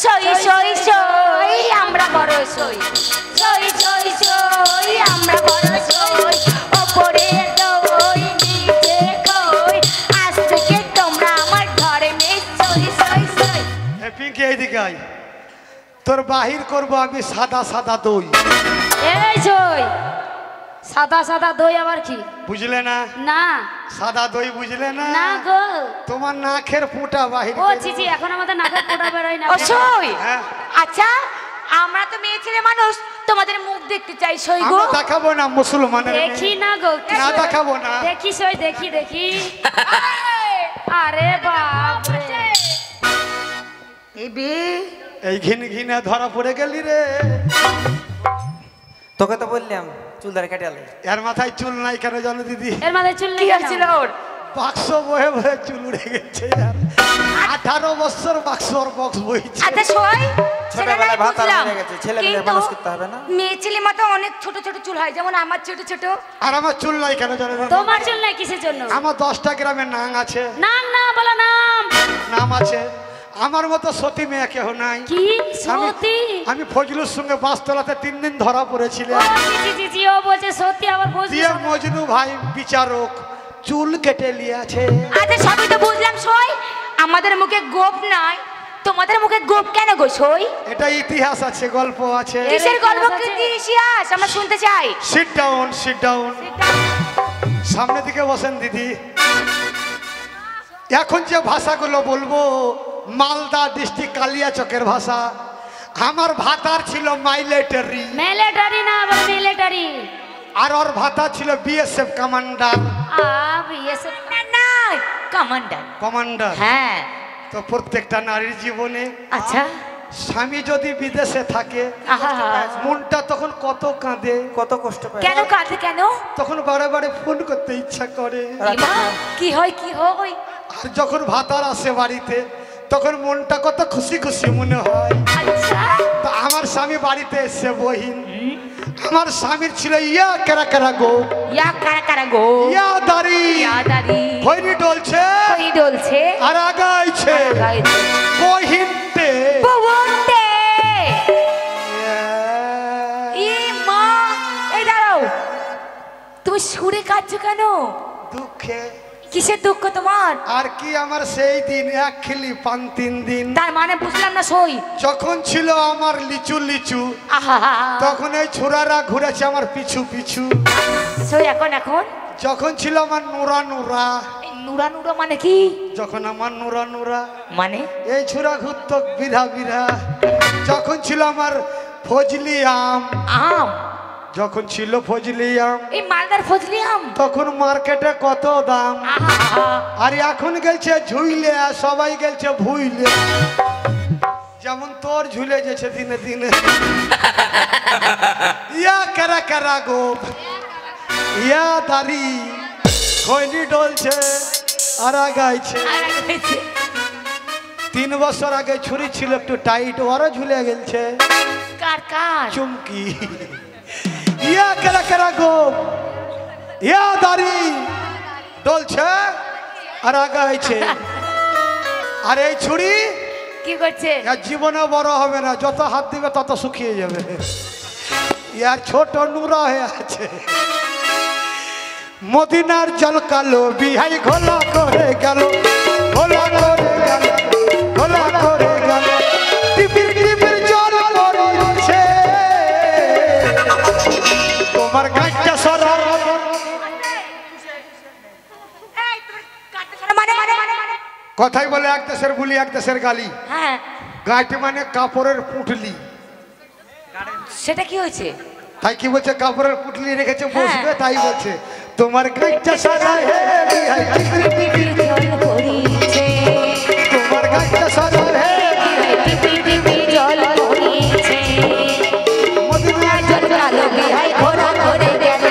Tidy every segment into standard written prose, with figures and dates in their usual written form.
সই সই সই আমরা বড় সই সই সই সই আমরা বড় সই ওপরে দই নিচে খই আজ থেকে তোমরা আমার ঘরে মেয়ে সই সই সই। পিঙ্কি এইদিকে আয়, তোর বাহির করবো আমি সাদা সাদা দই। এই সই সাদা সাদা দই আবার কি বুঝলে না? না সাদা দই বুঝলে না? না গো তোমার নাকের ফুটা বাহির ও চিচি এখন আমাদের নাকের ফোঁটা বেরোয় না। ও সই হ্যাঁ। আচ্ছা আমরা তো মেয়ে ছেলে মানুষ তোমাদের মুখ দেখতে চাই সই গো। আমরা দেখাবো না মুসলমানের মেয়ে। দেখি না গো না দেখাবো না। দেখি সই দেখি দেখি আরে বাপ রে এই ঘিন ঘিনে ধরা পড়ে গেলি রে। তোকে তো বললাম চুল দাঁড়ি কাটালে। এর মাথায় চুল নাই কেন জানো দিদি? এর মাথায় চুল কি নেই হয়েছিল ওর? বাক্স বয়ে বয়ে চুল উড়ে গেছে। 18 বছর বাক্স ওর বক্স বইছে। আচ্ছা সই ছোটবেলায় ভাত আর হয়ে গেছে, ছেলে মেয়ে মানুষ করতে হবে না? মেয়ে ছেলে মতো অনেক ছোট ছোট চুল হয়, যেমন আমার ছোট ছোট। আর আমার চুল নাই কেন জানো দিদি? তোমার চুল নাই কিসের জন্য? আমার 10টা গ্রামের নাম আছে। নাম না বলো নাম। নাম আছে। আমার মতো সতী মেয়ে কেউ নাই। কি সতী? আমি ফজলুর সঙ্গে বাসতলাতে 3 দিন ধরা পড়েছিলাম। ও জি জি জি ও বলছে সত্যি আবার বলছে দিয়ে মজনু ভাই বিচারক চুল কেটে নিয়েছে। আচ্ছা সবই তো বুঝলাম সই, আমাদের মুখে গোপ নাই, তোমাদের মুখে গোপ কেন গো সই? এটা ইতিহাস আছে, গল্প আছে। কিসের গল্প কীর্তি ইতিহাস আমরা শুনতে চাই। Sit down sit down. সামনে দিকে বসেন দিদি। এখন যে ভাষাগুলো বলবো মালদা ডিস্ট্রিক্ট কালিয়াচকের ভাষা। আমার ভাতার ছিল মাইলেটারি, মিলিটারি না বলো মিলিটারি। আর ওর ভাতা ছিল বিএসএফ কমান্ডার। বিএসএফ না কমান্ডার। কমান্ডার। হ্যাঁ তো প্রত্যেকটা নারীর জীবনে আচ্ছা স্বামী যদি বিদেশে থাকে আহা মনটা তখন কত কাঁদে, কত কষ্ট পায়। কেন কাঁদে কেন? তখন বারে বারে ফোন করতে ইচ্ছা করে। ইমা, কি হয় কি হয়? আর যখন ভাতার আসে বাড়িতে তখন মনটা কত খুশি খুশি মনে হয়। আচ্ছা তো আমার স্বামী বাড়িতে এসে বহিন, আমার স্বামীর ছিল ইয়া কেরা কেরা গো, ইয়া কারা কারা গো, ইয়া দাড়ি, ইয়া দাড়ি, খৈনি ডলছে কই ডলছে, আর আগাইছে গাইছে বহিনতে। বউতে ই মা, এই দাঁড়াও, তুমি সুরে কাঁদছো কেন? দুঃখে। কিসের দুঃখ তোমার? আর কি আমার সেই দিন এক খিলি পান 3 দিন। তার মানে বুঝলাম না সই। যখন ছিল আমার লিচু লিচু আহা তখন এই ছোড়ারা ঘুরেছে আমার পিছু পিছু। সই এখন এখন যখন ছিল আমার নুরা নুরা, এই নুরা নুরা মানে কি? যখন আমার নুরা নুরা মানে এই ছোড়া ঘুরত বিধা বিধা। যখন ছিল আমার ফজলি আম, আম, যখন ছিল ফজলি আম এই মালদার ফজলি আম। তখন মার্কেটে কত দাম। আহা আর এখন গেছে ঝুইলে, আর সবাই গেছে ভুইলে। যেমন তোর ঝুলে গেছে দিনে দিনে। ইয়া কারা কারা গো, ইয়া দাড়ি, খৈনি ডলছে আর আগাইছে। 3 বছর আগে ছুরি ছিল একটু টাইট, ওরা ঝুলে গেছে কার কার? চুমকি। ইয়া কারা কারা গো, ইয়া দাড়ি ডলছে আর আগাইছে। আর এই ছুরি কি করছে? ইয়ার জীবনে বড় হবে না, যত হাত দিবে তত শুকিয়ে যাবে। ইয়ার ছোট নুরা হয়ে আছে। মদিনার জল কালো বিহাই ঘোলা করে গেল, ঘোলা করে গেল, ঘোলা করে গেল। টিপির টিপির জল পড়ছে তোমার গাছটা সরা। কথাই বলে এক দেশের বুলি এক দেশের গালি। হ্যাঁ গাঁটি মানে কাপড়ের পুঁটলি। সেটা কি হয়েছে? তাই কি বলছে, কাপড়ের পুঁটলি রেখেছে বসবে, তাই বলছে তোমার গাছটা সারা হে বিহাই টিপির টিপির জল পড়িছে, তোমার গাছটা সারা হে টিপি টিপি জল পড়িছে, মদিনার জল কালো বিহাই ঘোড়া করে গেল,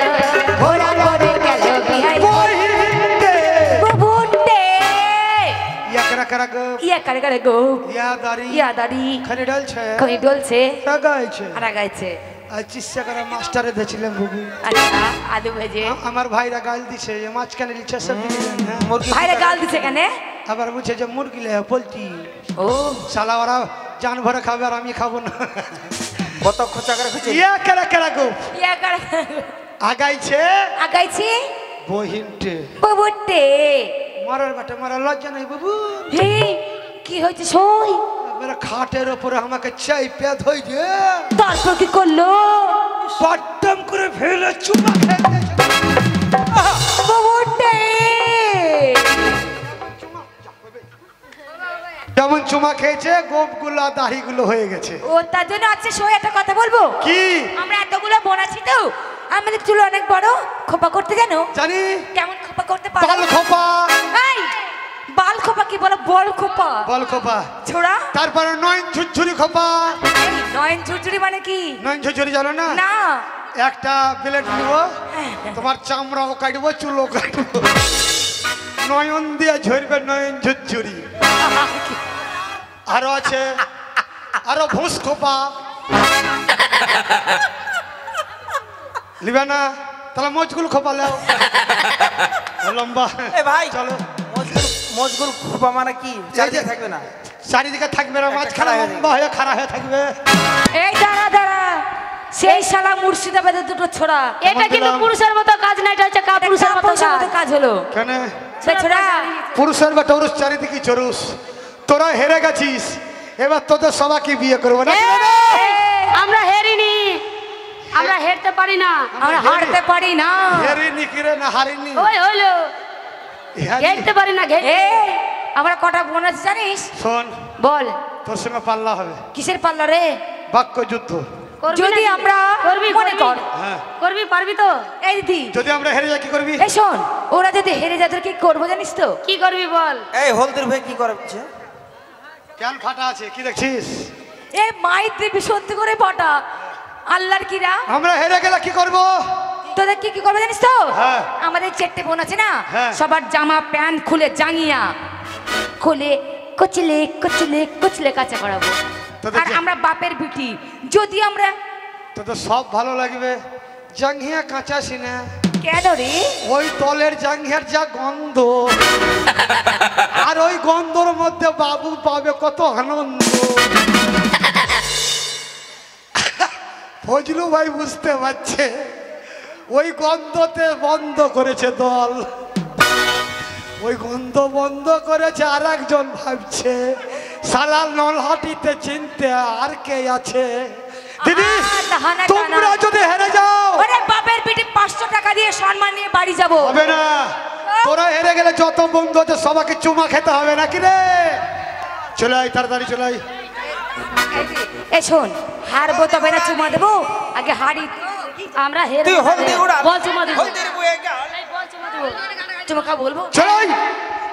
ঘোড়া করে গেল বিহাই বহিতে। বুবুতে। ইয়া কারা কারা গো, ইয়া কারে কারে গো, ইয়া দাড়ি, ইয়া দাড়ি, খালি ডালছে কই ডলছে লাগাইছে। আর গাইছে। আর চিৎসা করা মাস্টারে ধেছিলাম বুবু। আচ্ছা আলু ভেজে আমার ভাইরা গাল দিছে যে মাছ কেন লিছে সব দিলেন। ভাইরা গাল দিছে কেন? আবার বুঝছে যে মুরগি লে পোলট্রি। ও শালা ওরা জান ভরে খাবে আর আমি খাবো না। কত খোঁচা করে খুঁজে ইয়া কেরা কেরা গো ইয়া করে আগাইছে আগাইছি বহিনটে বাবুটে। মারার বেটা মারা লজ্জা নাই বাবু। হে কি হয়েছে সই? মেরা খাটের উপরে আমাকে চাইপে ধই দিয়ে তারপর কি করলো? পট্টম করে ফেলে চুমা খেতে বাবুটে যেমন চুমা খেয়েছে গোপগুলো দাড়িগুলো হয়ে গেছে। ও তার জন্য আজকে সই একটা কথা বলবো। কি? আমরা এতগুলো বোন আছি তো, আমাদের চুল অনেক বড়, খোপা করতে জানো? জানি। কেমন খোপা করতে পারো? বাল খোপা। এই বাল খোপা কি বলো? বল খোপা। বল খোপা। ছোড়া তারপরে নয়ন ঝুরঝুরি খোপা। নয়ন ঝুরঝুরি মানে কি? নয়ন ঝুরঝুরি জানো না? না। একটা ব্লেড নিব, তোমার চামড়াও কাটবো চুলও কাটবো, নয়ন দিয়ে ঝরবে নয়ন ঝুরঝুরি। আরো আছে আরো ভুস খোপা। লিবে না? তাহলে মজগুল খোপা লাও লম্বা। এ ভাই চলো। মজগুল খোপা মানে কি? চারিদিকে থাকবে না? চারিদিকে থাকবে না, মাঝখানে লম্বা হয়ে খাড়া হয়ে থাকবে। এই দাঁড়া দাঁড়া, সেই শালা মুর্শিদাবাদের দুটো ছোড়া। এটা কিন্তু পুরুষের মতো কাজ না, এটা হচ্ছে কাপুরুষের মতো কাজ হলো। কেন? সে ছোড়া পুরুষের বা টরুষ চারিদিকে চরুষ। তোরা হেরে গেছিস, এবার তোদের সবাইকে বিয়ে করবো না। আমরা হেরিনি, আমরা হেরতে পারি না, আমরা হারতে পারি না। হেরিনি কিরে না হারিনি? ওই হলো ঘেরতে পারি না। এই আমরা কটা বোন আছে জানিস? শোন, বল তোর সঙ্গে পাল্লা হবে, কিসের পাল্লা রে? বাক্য যুদ্ধ। করবি যদি নাকি? আমরা করবি মনে কর, হ্যাঁ, করবি, পারবি তো? এই দিদি যদি আমরা হেরে যাই কি করবি? এই শোন, ওরা যদি হেরে যায় তোর কি করবো জানিস তো? কি করবি বল? এই হলদির ভাই কি করছে? কেন ফাটা আছে কি দেখছিস? এ মাই দেবী সত্যি করে পাটা আল্লাহর কিরা। আমরা হেরে গেলে কি করব? তোদের কি কি করবে জানিস তো? হ্যাঁ। আমাদের 4টে বোন আছে না, হ্যাঁ। সবার জামা প্যান্ট খুলে জাঙ্গিয়া খুলে কুচলে কুচলে কুচলে কাঁচা করাবো। তোদের আর আমরা বাপের বিটি, যদি আমরা তোদের সব ভালো লাগবে। জাঙ্গিয়া কাঁচা সিনা, কেন রে? ওই তলের জাঙ্গিয়ার যা গন্ধ, আর ওই গন্ধর মধ্যে বাবু পাবে কত আনন্দ। ফজলু ভাই বুঝতে পারছে, ওই গন্ধতে বন্ধ করেছে দল, ওই গন্ধ বন্ধ করেছে। আর একজন ভাবছে সালাল নলহাটিতে চিনতে আর কে আছে? দিদি তাহানা তোমরা যদি হেরে যাও, ওরে বাপের পিঠে 500 টাকা দিয়ে সম্মান নিয়ে বাড়ি যাবো। হবে না। তোরা হেরে গেলে যত বন্ধু আছে সবাইকে চুমা খেতে হবে নাকি রে? চলে আয় তাড়াতাড়ি, চলে আয়। এ শোন, হারবো তবে না চুমা দেবো, আগে হাড়ি। আমরা হেরে তুই হলদি গুড়া বল চুমা দিব। হলদির বউয়ে গেল। বল চুমা দিব। চুমা খাবো বলবো? চলে আয়।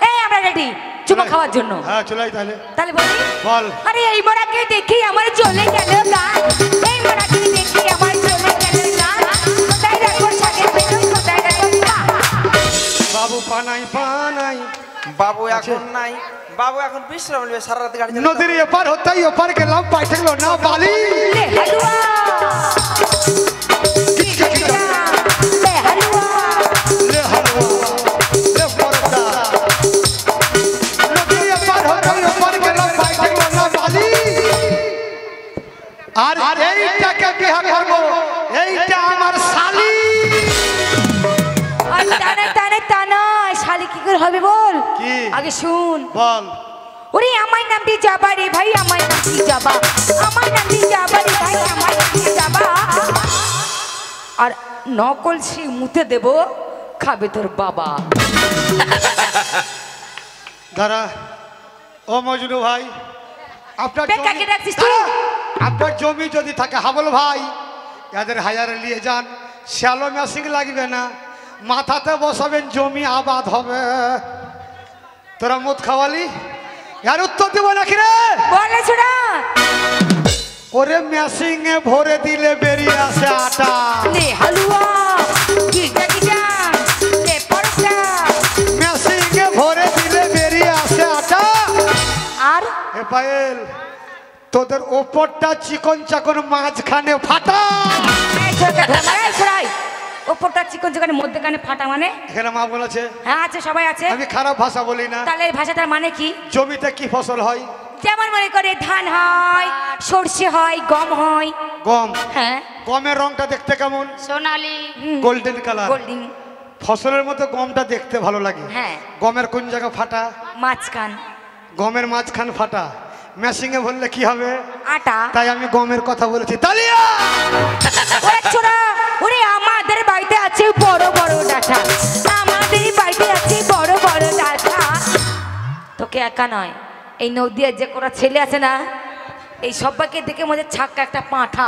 এই আমরা রেডি চুমা খাওয়ার জন্য। হ্যাঁ চলে আয় তাহলে। তাহলে বলি বল। আরে এই মোড়াকে দেখি আমার চলে গেল গা, এই মোড়াকে দেখি আমার চলে গেল গা, কোথায় রাখো সাথে বেরো, কোথায় রাখো পা। বাবু পানাই পানাই, বাবু এখন নাই, বাবু এখন বিশ্রাম নেবে, সারা রাত গাড়ি চালাবে। নদীর এপার হতেই ওপার গেলাম, পাই থাকলো না বালি। লে হালুয়া লে হালুয়া লে হালুয়া, লে পরোটা। নদীর এপার হতেই ওপার গেলাম, পাই থাকলো না বালি। আর এইটাকে বিয়ে করবো, এইটা আমার শালি। আর টানে টানে টানা শালি কি করে হবে বল? কি? আগে শুন। বল। ওরে আমার নাম দিয়ে যাবা রে ভাই, আমার নাম দিয়ে যাবা, আমার নাম দিয়ে যাবা রে ভাই, আমার নাম দিয়ে যাবা। আর নকল সে মুতে দেব, খাবে তোর বাবা। দাঁড়া, ও মজনু ভাই, আপনার বে, কাকে ডাকছিস তুই? আপনার জমি যদি থাকে হাবল ভাই, এদের হাজারে নিয়ে যান, শ্যালো মেশিন লাগবে না, মাথাতে বসাবেন, জমি আবাদ হবে। তোরা মদ খাওয়ালি, এর উত্তর দেবো নাকি রে? বলে ছোড়া ওরে মেশিনে ভরে দিলে বেরিয়ে আসে আটা। লে হালুয়া গিজা গিজা লে পরোটা। মেশিনে ভরে দিলে বেরিয়ে আসে আটা। আর এ পায়েল, তোদের ওপরটা চিকন চাকন, মাঝখানে ফাটা। এই ছোড়া ধর মারা, এই ছোড়াই ওপরটা চিকন চিকন, মধ্যখানে ফাটা মানে? এখানে মা বলেছে, হ্যাঁ আছে, সবাই আছে। আমি খারাপ ভাষা বলি না। তাহলে এই ভাষাটার মানে কি? জমিতে কি ফসল হয়? যেমন মনে করে ধান হয়, সর্ষে হয়, গম হয়। গম, হ্যাঁ গমের রংটা দেখতে কেমন? সোনালি। Golden colour. গোল্ডেন। ফসলের মতো গমটা দেখতে ভালো লাগে। হ্যাঁ। গমের কোন জায়গা ফাটা? মাঝখান। গমের মাঝখান ফাটা। মেশিংয়ে বললে কি হবে? আটা। তাই আমি গমের কথা বলেছি। তালিয়া! ওরে ছোড়া, ওরে আমাদের বাড়িতে আছে বড় বড় ডাঁটা, আমাদের বাড়িতে আছে বড় বড় ডাঁটা। তোকে একা নয়, এই নদীয়ার যে করা ছেলে আছে না, এই সবাইকে দেখে মধ্যে ছাক্কা একটা পাঁঠা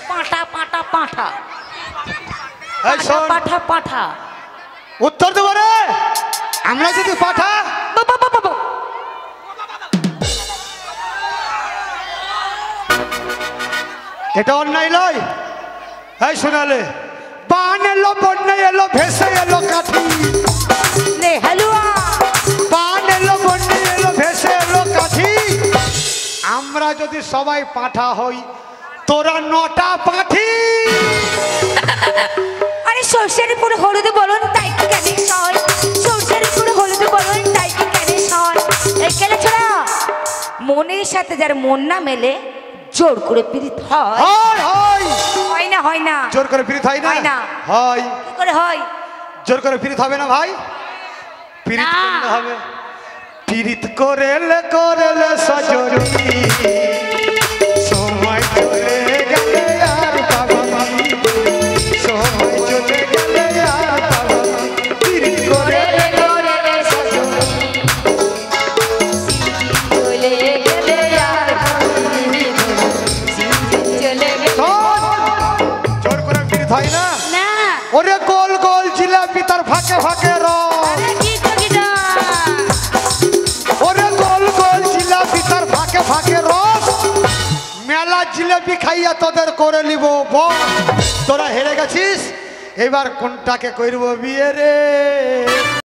পাঁঠা পাঁঠা পাঁঠা এই শোন, পাঁঠা পাঁঠা। উত্তর দেবো রে। আমরা যদি পাঠা, বাবা বাবা বাবা। এটা অন্যায় নয়। এই শোনালে, বান এলো, বন্যা এলো, ভেসে এলো কাঠি। লে হালুয়া। বান এলো, বন্যা এলো, ভেসে এলো কাঠি। আমরা যদি সবাই পাঠা হই, তোরা 9টা পাঠি। আরে সর্ষের পুরো হলুদ বলুন তাই কি কেন সয়, সর্ষের পুরো হলুদ বলুন তাই কি কেন সয়। এই কেন ছোড়া, মনের সাথে যার মন না মেলে জোর করে পীড়িত হয়। হয় হয়, হয় না হয় না। জোর করে পীড়িত হয় না? হয় না। হয়। কি করে হয়? জোর করে পীড়িত হবে না ভাই? পীড়িত না। করলে হবে। পীড়িত করেলে করেলে সজনী, সময় চলে গেলে আর পাবো না। সময় চলে গেলে আর পাবো না। পীড়িত করে জোর করে পীড়িত হয় না। না। ওরে গোল গোল জিলাপি তার ফাঁকে ফাঁকে রস। আরে কি করিস? ওরে গোল গোল জিলাপি তার ফাঁকে ফাঁকে রস। মেলা জিলাপি খাইয়া তোদের করে নিব বস। তোরা হেরে গেছিস, এবার কোনটাকে করব বিয়ে রে?